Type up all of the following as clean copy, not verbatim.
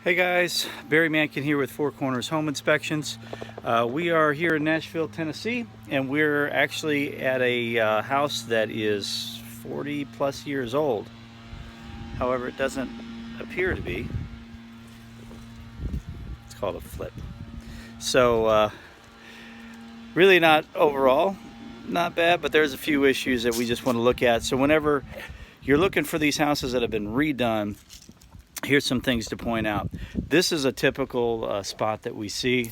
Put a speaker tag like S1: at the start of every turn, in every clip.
S1: Hey guys, Barry Mankin here with Four Corners Home Inspections. We are here in Nashville, Tennessee, and we're actually at a house that is 40 plus years old. However, it doesn't appear to be. It's called a flip. So really not overall, not bad, but there's a few issues that we just want to look at. So whenever you're looking for these houses that have been redone, here's some things to point out. This is a typical spot that we see.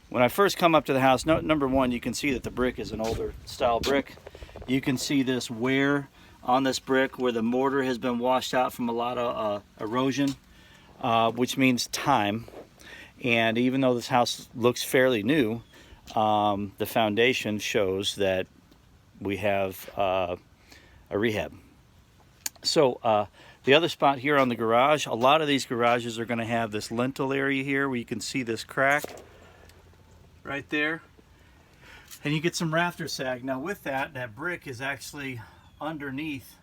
S1: When I first come up to the house, number one, you can see that the brick is an older style brick. You can see this wear on this brick where the mortar has been washed out from a lot of erosion, which means time. And even though this house looks fairly new, the foundation shows that we have a rehab. So the other spot here on the garage, a lot of these garages are going to have this lintel area here where you can see this crack right there. And you get some rafter sag. Now with that, that brick is actually underneath,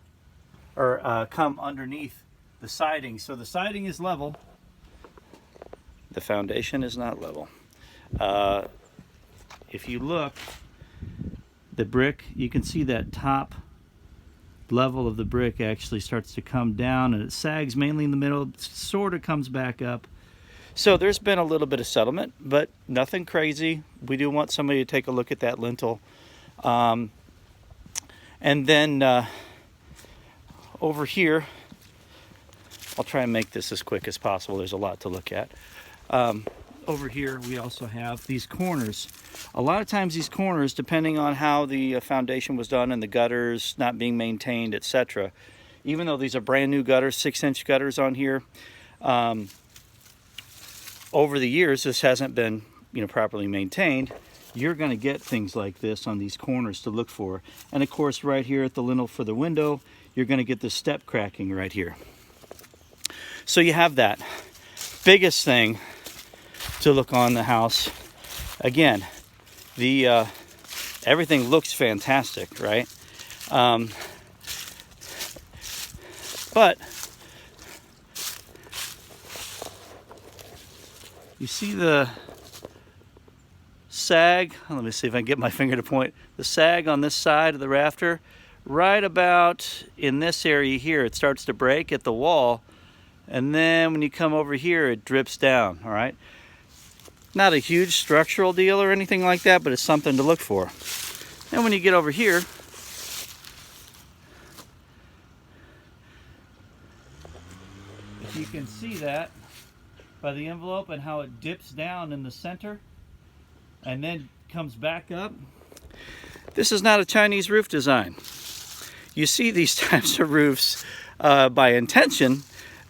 S1: or come underneath the siding. So the siding is level. The foundation is not level. If you look, the brick, you can see that top level of the brick actually starts to come down, and it sags mainly in the middle, sort of comes back up. So there's been a little bit of settlement, but nothing crazy. We do want somebody to take a look at that lintel. And then over here, I'll try and make this as quick as possible. There's a lot to look at. Over here we also have these corners. A lot of times these corners, depending on how the foundation was done and the gutters not being maintained, etc., even though these are brand new gutters, 6-inch gutters on here, over the years this hasn't been properly maintained. You're going to get things like this on these corners to look for. And of course right here at the lintel for the window, you're going to get the step cracking right here. So you have that. Biggest thing to look on the house, again, the everything looks fantastic, right? But you see the sag, let me see if I can get my finger to point, the sag on this side of the rafter, right about in this area here, it starts to break at the wall, and then when you come over here, it drips down, all right? Not a huge structural deal or anything like that, but it's something to look for. And when you get over here, if you can see that by the envelope and how it dips down in the center and then comes back up, this is not a Chinese roof design. You see these types of roofs by intention.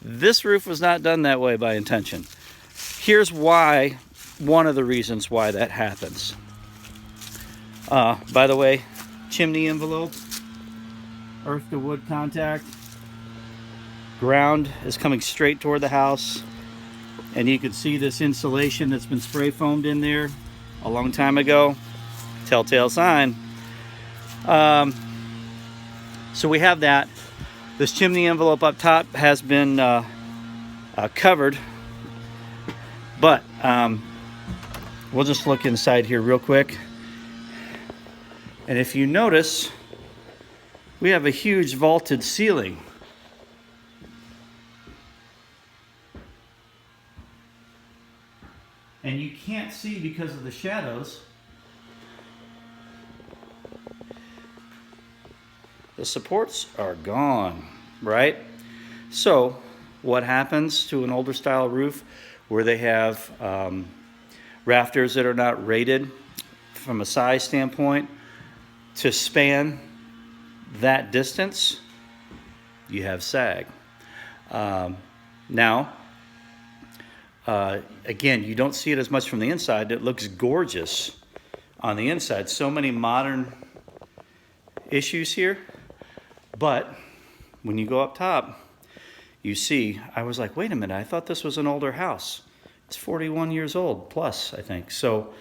S1: This roof was not done that way by intention. Here's why. One of the reasons why that happens. By the way, chimney envelope, earth to wood contact, ground is coming straight toward the house, and you can see this insulation that's been spray foamed in there a long time ago. Telltale sign. So we have that. This chimney envelope up top has been covered, but we'll just look inside here real quick. And if you notice, we have a huge vaulted ceiling. And you can't see because of the shadows. The supports are gone, right? So what happens to an older style roof where they have rafters that are not rated from a size standpoint to span that distance? You have sag. Now, again, you don't see it as much from the inside. It looks gorgeous on the inside. So many modern issues here. But when you go up top, you see, I was like, wait a minute, I thought this was an older house. It's 41 years old plus, I think. So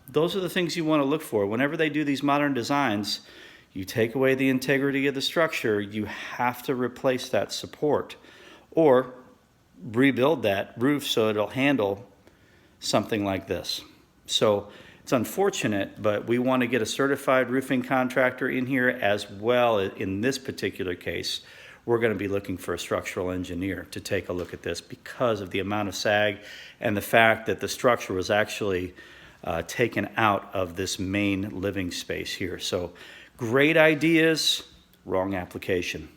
S1: those are the things you want to look for. Whenever they do these modern designs, you take away the integrity of the structure, you have to replace that support. Or rebuild that roof so it'll handle something like this. So it's unfortunate, but we want to get a certified roofing contractor in here as well. In this particular case, we're going to be looking for a structural engineer to take a look at this because of the amount of sag and the fact that the structure was actually taken out of this main living space here. So great ideas, wrong application.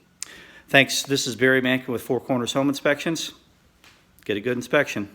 S1: Thanks. This is Barry Mankin with Four Corners Home Inspections. Get a good inspection.